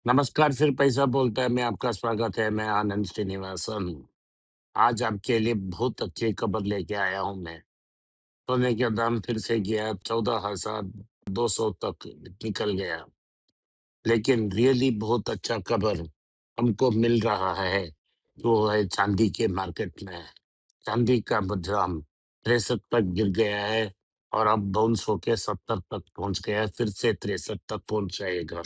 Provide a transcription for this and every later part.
नमस्कार, फिर पैसा बोलता है, मैं आपका स्वागत है, मैं आनंद श्रीनिवासन। आज आपके लिए बहुत अच्छी खबर लेके आया हूँ मैं। सोने का दाम फिर से गया 14,200 तक निकल गया। लेकिन रियली बहुत अच्छा खबर हमको मिल रहा है, वो है चांदी के मार्केट में। चांदी का दाम 63 तक गिर गया है और अब बाउंस होके 70 तक पहुंच गया है, फिर से 63 तक पहुंच जाएगा।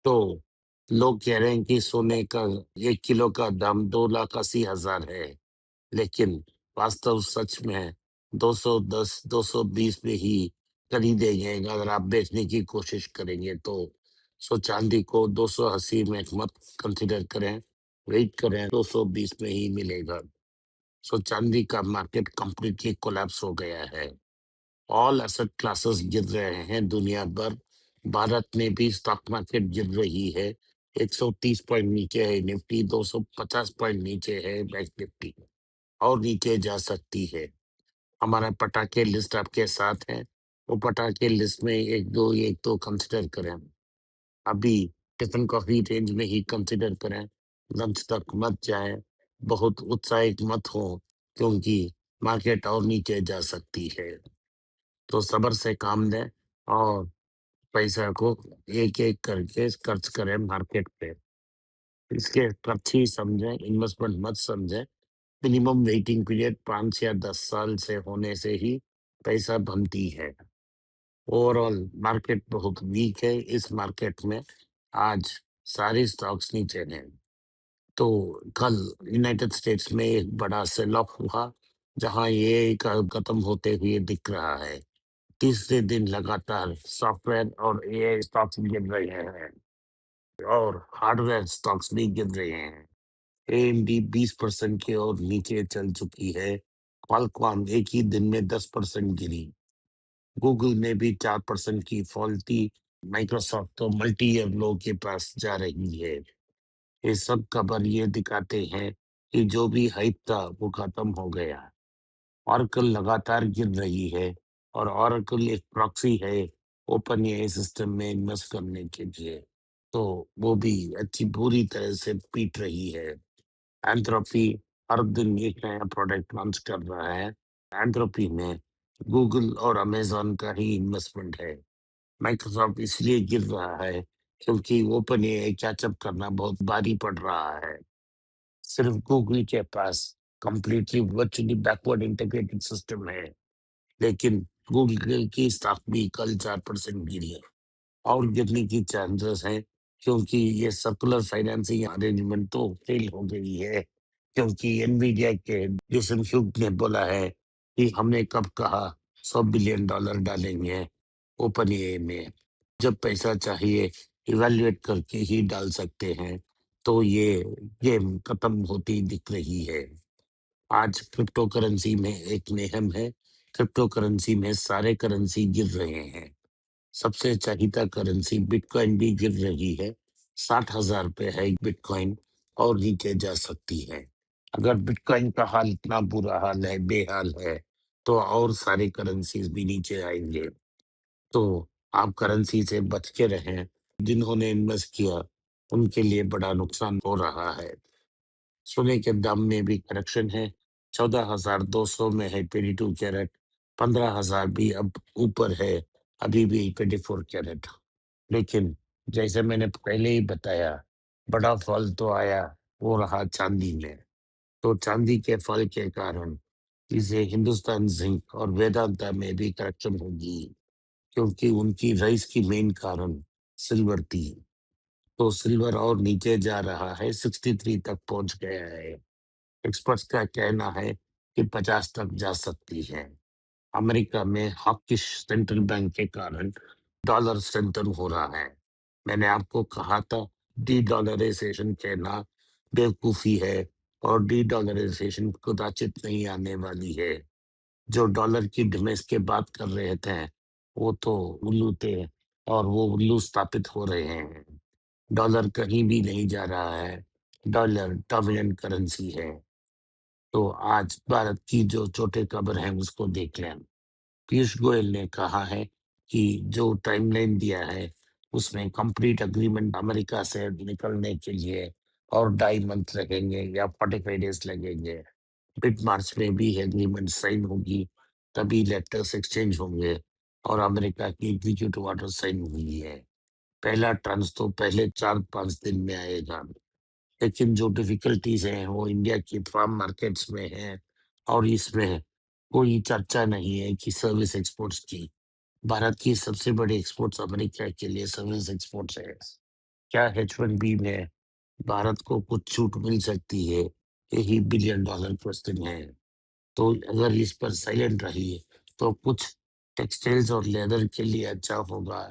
तो लोग कह रहे हैं कि सोने का 1 किलो का दाम 2,80,000 है, लेकिन वास्तव सच में 210, 220 में ही खरीदेंगे अगर आप बेचने की कोशिश करेंगे तो। सो चांदी को 280 में मत कंसिडर करें, वेट करें, 220 में ही मिलेगा। सो चांदी का मार्केट कंप्लीटली कोलैप्स हो गया है। ऑल एसेट क्लासेस गिर रहे हैं दुनिया भर। भारत में भी स्टॉक मार्केट गिर रही है। 130 पॉइंट नीचे है निफ्टी, 250 पॉइंट नीचे है बैंक निफ्टी, और नीचे जा सकती है। हमारा पटाखे लिस्ट आपके साथ है। वो पटाखे लिस्ट में एक दो कंसिडर करें। अभी टिफिन कॉफी रेंज में ही कंसिडर करें, लंच तक मत जाए, बहुत उत्साहित मत हो, क्योंकि मार्केट और नीचे जा सकती है। तो सब्र से काम लें और पैसा को एक एक करके खर्च करें मार्केट पे। इसके खर्च ही समझें, इन्वेस्टमेंट मत समझें। मिनिमम वेटिंग पीरियड 5 या 10 साल से होने से ही पैसा बनती है। ओवरऑल मार्केट बहुत वीक है। इस मार्केट में आज सारे स्टॉक्स नीचे हैं। तो कल यूनाइटेड स्टेट्स में एक बड़ा सेल ऑफ हुआ, जहां ये खत्म होते हुए दिख रहा है। तीसरे दिन लगातार सॉफ्टवेयर और एआई स्टॉक्स गिर रहे हैं और हार्डवेयर स्टॉक्स भी गिर रहे हैं। एएमडी 20% की ओर नीचे चल चुकी है। क्वालकॉम एक ही दिन में 10% गिरी। गूगल में भी 4% की फॉल थी। माइक्रोसॉफ्ट तो मल्टी ईयर लो के पास जा रही है। ये सब खबर ये दिखाते हैं कि जो भी हाइप था वो खत्म हो गया। ऑरेकल लगातार गिर रही है और ऑरेकल एक प्रॉक्सी है ओपन एआई सिस्टम में इन्वेस्ट करने के लिए। तो वो भी अच्छी बुरी तरह से पीट रही है। एंथ्रोपी हर दिन एक नया प्रोडक्ट लॉन्च कर रहा है। एंथ्रोपी में गूगल और अमेजोन का ही इन्वेस्टमेंट है। माइक्रोसॉफ्ट इसलिए गिर रहा है क्योंकि ओपन एआई कैचअप करना बहुत भारी पड़ रहा है। सिर्फ गूगल के पास completely virtually backward integrated system है, लेकिन गूगल की स्टॉक भी कल 4% गिरी है और गिरने की चांसेस है, क्योंकि ये सर्कुलर फाइनेंसिंग अरेंजमेंट तो फेल हो गई है। क्योंकि एनवीडिया के जेसन ह्यूग ने बोला है कि हमने कब कहा $100 बिलियन डालेंगे ओपन एआई में। जब पैसा चाहिए इवैल्यूएट करके ही डाल सकते हैं। तो ये गेम खत्म होती दिख रही है। आज क्रिप्टो करेंसी में एक नेहम है। क्रिप्टो करेंसी में सारे करेंसी गिर रहे हैं। सबसे चाहिदा करेंसी बिटकॉइन भी गिर रही है। 60,000 पे है बिटकॉइन और नीचे जा सकती है। अगर बिटकॉइन का हाल इतना बुरा हाल है, बेहाल है, तो और सारी करेंसीज भी नीचे आएंगे। तो आप करेंसी से बच के रहें। जिन्होंने इन्वेस्ट किया उनके लिए बड़ा नुकसान हो रहा है। सोने के दाम में भी करेक्शन है। 14,200 में है 22 कैरेट। 15,000 भी अब ऊपर है, अभी भी 24 कैरेट। लेकिन जैसे मैंने पहले ही बताया, बड़ा फल तो आया, वो रहा चांदी में। तो चांदी के फल के कारण इसे हिंदुस्तान जिंक और वेदांता में भी करेक्शन होगी, क्योंकि उनकी राइस की मेन कारण सिल्वर थी। तो सिल्वर और नीचे जा रहा है, 63 तक पहुंच गया है। एक्सपर्ट्स का कहना है कि 50 तक जा सकती है। अमेरिका में हॉकिश सेंट्रल बैंक के कारण डॉलर स्ट्रेंथन हो रहा है। मैंने आपको कहा था डी डॉलराइजेशन कहना बेवकूफी है, और डी डॉलराइजेशन कदाचित नहीं आने वाली है। जो डॉलर की डिमेज के बात कर रहे थे वो तो उल्लू थे, और वो उल्लू स्थापित हो रहे हैं। डॉलर कहीं भी नहीं जा रहा है। डॉलर डोमिनेंट करेंसी है। तो आज भारत की जो छोटे खबर है उसको देख लें। पीयूष गोयल ने कहा है कि जो टाइमलाइन दिया है उसमें कंप्लीट एग्रीमेंट अमेरिका से निकलने के लिए और 2.5 मंथ लगेंगे या 45 डेज लगेंगे। मिड मार्च में भी एग्रीमेंट साइन होगी, तभी लेटर्स एक्सचेंज होंगे और अमेरिका की एग्जीक्यूटिव ऑर्डर साइन हुई है। पहला ट्रांस तो पहले 4-5 दिन में आएगा, लेकिन जो डिफिकल्टीज हैं वो इंडिया की तमाम मार्केट्स में हैं और इसमें कोई चर्चा नहीं है कि सर्विस एक्सपोर्ट्स की। भारत की सबसे बड़ी एक्सपोर्ट्स अमेरिका के लिए सर्विस एक्सपोर्ट्स है। क्या H1B में भारत को कुछ छूट मिल सकती है? यही बिलियन डॉलर क्वेश्चन है। तो अगर इस पर साइलेंट रही तो कुछ टेक्सटाइल्स और लेदर के लिए अच्छा होगा।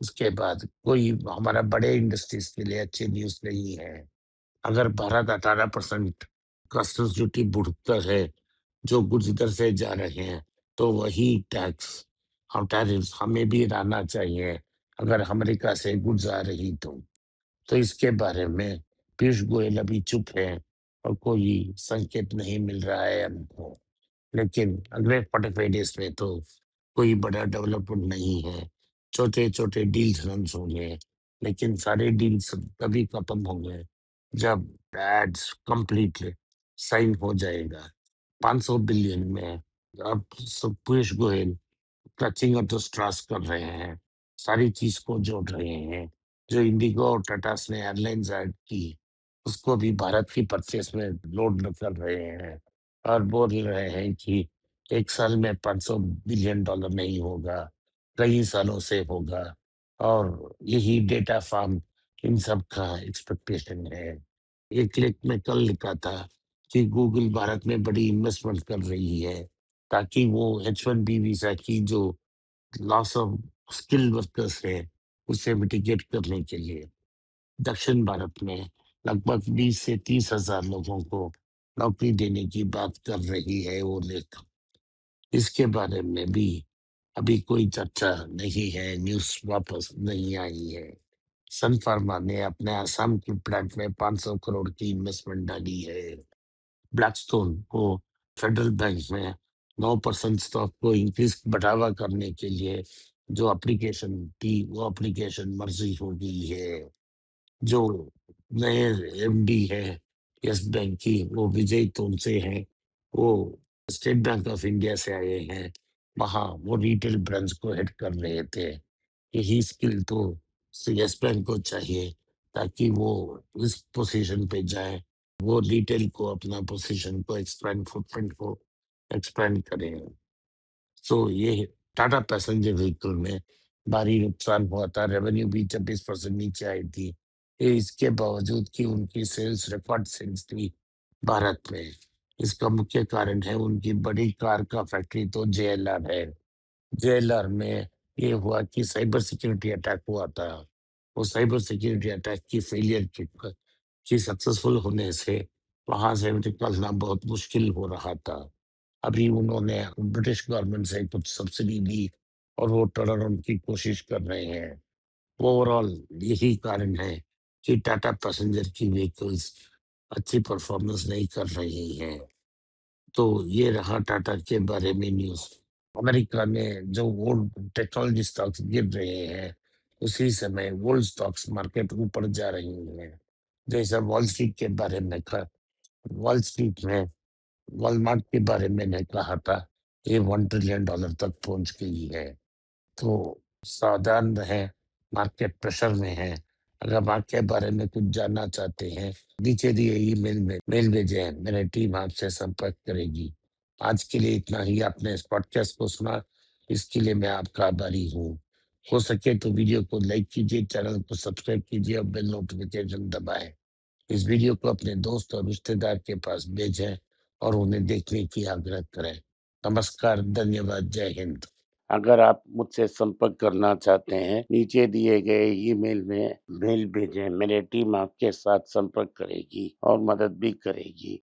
उसके बाद कोई हमारा बड़े इंडस्ट्रीज के लिए अच्छी न्यूज नहीं है। अगर भारत 18% कस्टम्स ड्यूटी भुगतता है जो गुड्स इधर से जा रहे हैं, तो वही टैक्स हम टैरिफ हमें भी रहना चाहिए अगर अमेरिका से गुड्स आ रही तो इसके बारे में पीयूष गोयल अभी चुप है और कोई संकेत नहीं मिल रहा है हमको। लेकिन अगले 45 डेज में तो कोई बड़ा डेवलपमेंट नहीं है। छोटे छोटे डील्स रन होंगे, लेकिन सारे डील्स तभी खत्म होंगे जब एड्स कंप्लीटली साइन हो जाएगा। 500 बिलियन में अब सब Piyush Goyal clutching of the straws कर रहे हैं, सारी चीज को जोड़ रहे हैं। जो इंडिगो और टाटास ने एयरलाइंस ऐड की, उसको भी भारत की परचेस में लोड कर रहे हैं और बोल रहे हैं कि एक साल में 500 बिलियन डॉलर नहीं होगा, कई सालों से होगा। और यही डेटा फार्म इन सब का एक्सपेक्टेशन है। एक क्लिक में कल लिखा था कि गूगल भारत में बड़ी इन्वेस्टमेंट कर रही है ताकि वो H1B वीजा की जो लॉस ऑफ स्किल्ड वर्कर्स है उसे मिटिगेट करने के लिए दक्षिण भारत में लगभग 20 से 30 हजार लोगों को नौकरी देने की बात कर रही है वो लेख। इसके बारे में भी अभी कोई चर्चा नहीं है, न्यूज वापस नहीं आई है। सन फार्मा ने अपने आसाम की प्लांट में 500 करोड़ की इन्वेस्टमेंट डाली है। ब्लैकस्टोन को फेडरल बैंक में 9% स्टॉक को इंक्रीज बढ़ावा करने के लिए जो एप्लीकेशन थी वो एप्लीकेशन मर्जी हो गई है। जो नए एमडी है यस बैंक की वो विजय तोनसे हैं, वो स्टेट बैंक ऑफ इंडिया से आए हैं। वहाँ वो रिटेल ब्रांच को हेड कर रहे थे। यही स्किल तो यस बैंक को चाहिए ताकि वो इस पोजीशन पे जाए, वो रिटेल को अपना पोजीशन को एक्सपैंड फुटप्रिंट को एक्सपैंड करें। सो ये टाटा पैसेंजर व्हीकल में भारी नुकसान हुआ था, रेवेन्यू भी 26% नीचे आई थी। ये इसके बावजूद कि उनकी सेल्स रिकॉर्ड सेल्स थी भारत में। इसका मुख्य कारण है उनकी बड़ी कार का फैक्ट्री तो JLR है। JLR में ये हुआ कि साइबर सिक्योरिटी अटैक हुआ था। वो साइबर सिक्योरिटी अटैक की फेलियर की सक्सेसफुल होने से वहां से निकलना बहुत मुश्किल हो रहा था। अभी उन्होंने ब्रिटिश गवर्नमेंट से कुछ सब्सिडी ली और वो टर्न अराउंड की कोशिश कर रहे हैं। ओवरऑल यही कारण है कि टाटा पैसेंजर की व्हीकल्स अच्छी परफॉर्मेंस नहीं कर रही हैं। तो ये रहा टाटा के बारे में न्यूज। अमेरिका में जो वोल्ड टेक्नोलॉजी स्टॉक्स गिर रहे हैं, उसी समय वोल्ड स्टॉक्स मार्केट ऊपर जा रही हैं। जैसा वॉल स्ट्रीट के बारे में वॉल स्ट्रीट में वॉलमार्ट के बारे में मैंने कहा था, ये $1 ट्रिलियन तक पहुंच गई है। तो सावधान रहें, मार्केट प्रेशर में है। अगर मार्केट के बारे में कुछ जानना चाहते हैं, नीचे दिए ईमेल में मेल भेजें, मेरी टीम आपसे संपर्क करेगी। आज के लिए इतना ही। आपने इस पॉडकास्ट को सुना, इसके लिए मैं आपका आभारी हूँ। हो सके तो वीडियो को लाइक कीजिए, चैनल को सब्सक्राइब कीजिए और बेल नोटिफिकेशन दबाएं। इस वीडियो को अपने दोस्त और रिश्तेदार के पास भेजें और उन्हें देखने की आग्रह करें। नमस्कार, धन्यवाद, जय हिंद। अगर आप मुझसे संपर्क करना चाहते हैं, नीचे दिए गए ईमेल में मेल भेजें, मेरी टीम आपके साथ संपर्क करेगी और मदद भी करेगी।